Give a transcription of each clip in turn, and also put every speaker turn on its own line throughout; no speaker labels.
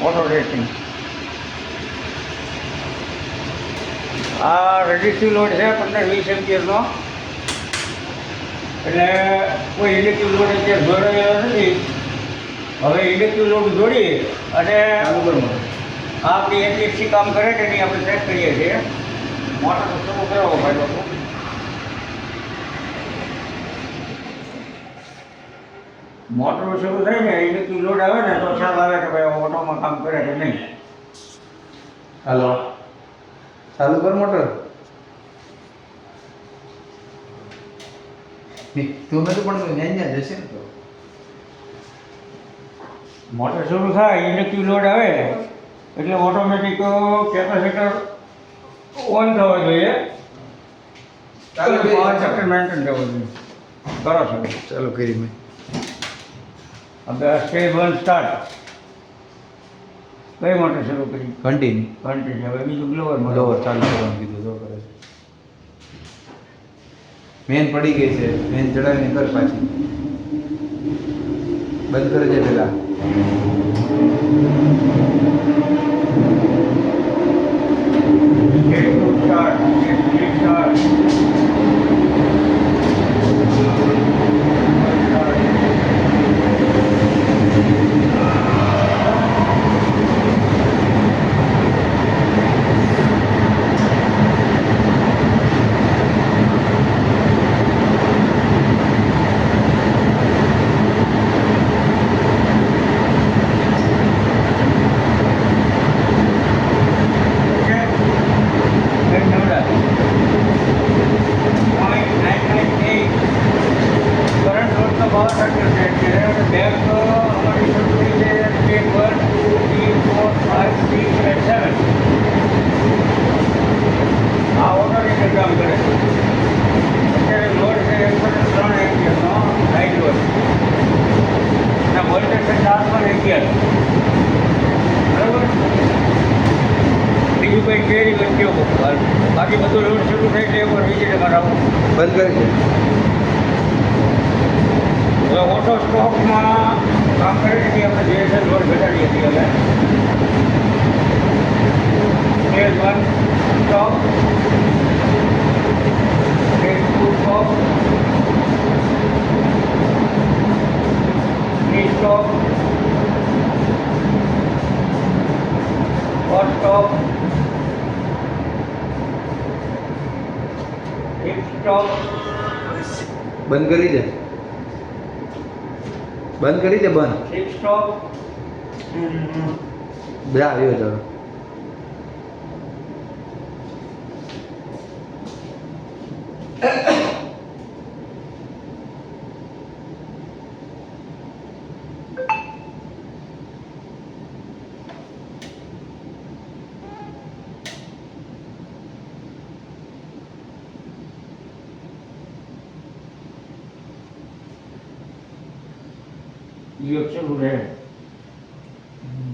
Auto racing. આ registry load છે 15-20 એમ્પિયરનો. એટલે કોઈ ઇલેક્ટ્રિક લોડ અત્યારે જોડાયેલો નથી. હવે ઇલેક્ટ્રિક લોડ જોડી અને આપણી એચએફસી કામ કરે કે નહીં આપણે ચેક કરીએ છીએ. મોટર શરૂ કરાવો ભાઈ લોકો. મોટર શરૂ થાય ને ઇલેક્ટ્રિક લોડ આવે ને તો ખ્યાલ આવે કે ભાઈ ઓટોમાં કામ કરે કે નહીં.
હાલો, ચાલુ કર મોટર. તું નથી પણ ત્યાં જશે ને તો
મોટર શરૂ થાય ઇલેક્ટ્રિક લોડ આવે એટલે ઓટોમેટિક કેપેસિટર ઓન થવા જોઈએ. પાવર સેક્ટર મેન્ટેન થવું જોઈએ. કરો છો
ચાલુ કરી મેં.
હવે સ્ટેજ 1 સ્ટાર્ટ. કઈ મોટર શરૂ કરી?
કન્ટિન્યુ.
હવે બીજું ગ્લોવર
બરોબર ચાલુ કરવાનું કીધું તો કરે છે. મેન પડી ગઈ છે, મેન ચડાવીને કર પાછી. બંધ કરે છે પેલા.
Stage 2 start. Stage 3 start. બીજું કંઈ કેરી વચ્ચે બાકી બધું લોડ શરૂ થાય એટલે એકવાર વિઝિટ કરાવું.
બંધ કરી છે.
હવે ઓટો સ્ટોકમાં કામ કરે છે આપણે જીએસએલ લોડ ઘટાડીએ છીએ. હવે stage 1 stop. Stage 2 stop. 3 stop. 4 stop. 6 stop.
બંધ કરી દે. બંધ કરી દે. બંધ
6 સ્ટોપ.
બધા આવ્યો ચાલો.
શરૂ રહે.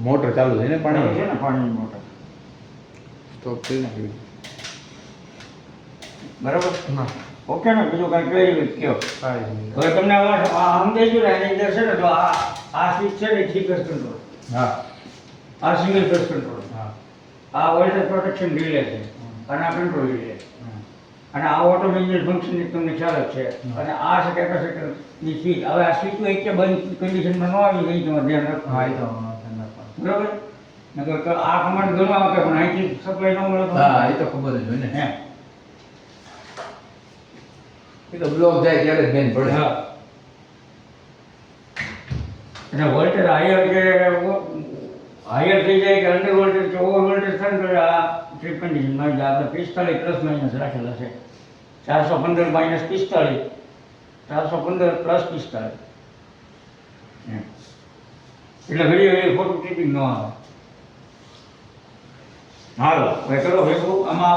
મોટર ચાલુ છે ને
પાણી
પાણી
છે ને પાણીની મોટર.
સ્ટોપ કરી નાખ્યું.
બરાબર.
હા
ઓકે ને બીજું કાંઈ ક્વેરી કયો.
કાંઈ
હવે તમને આ સમજાઈ ગયું ને એની અંદર છે ને તો આ સ્વિચ છે ને 3 ફેઝ કંટ્રોલ.
હા
આ સિંગલ ફેઝ કંટ્રોલ.
હા
આ વોલ્ટેજ પ્રોટેક્શન રિલે છે અને આ કંટ્રોલ રિલે. અને આ ઓટોમેટિક ફંક્શનની તમને ખ્યાલ જ છે. અને આ છે કેપેસિટરની સ્વિચ. હવે આ સ્વિચ એક કે બંધ કન્ડિશનમાં ન આવી ગઈ તમારે ધ્યાન રાખવું.
હા એ તો
બરાબર. નકર આ કમાન્ડ ઘણું આવે પણ અહીંથી સપ્લાય ન મળે તો
હા એ તો ખબર જ હોય ને.
હે
એ તો બ્લોક જાય ત્યારે જ બેન પડે.
હા. અને વોલ્ટેજ હાયર કે હાયર થઈ જાય કે અંડર વોલ્ટેજ કે ઓવર વોલ્ટેજ થાય ને તો આ ટ્રીપ કન્ડિશનમાં આવી જાય. આપણે 45 પ્લસ માઇનસ રાખેલા છે. 415 માઇનસ 45, 415 પ્લસ 45. એટલે ઘડી ઘડી ખોટું ટ્રીપિંગ ન આવે. હાલો હવે કરો ભેગું આમાં.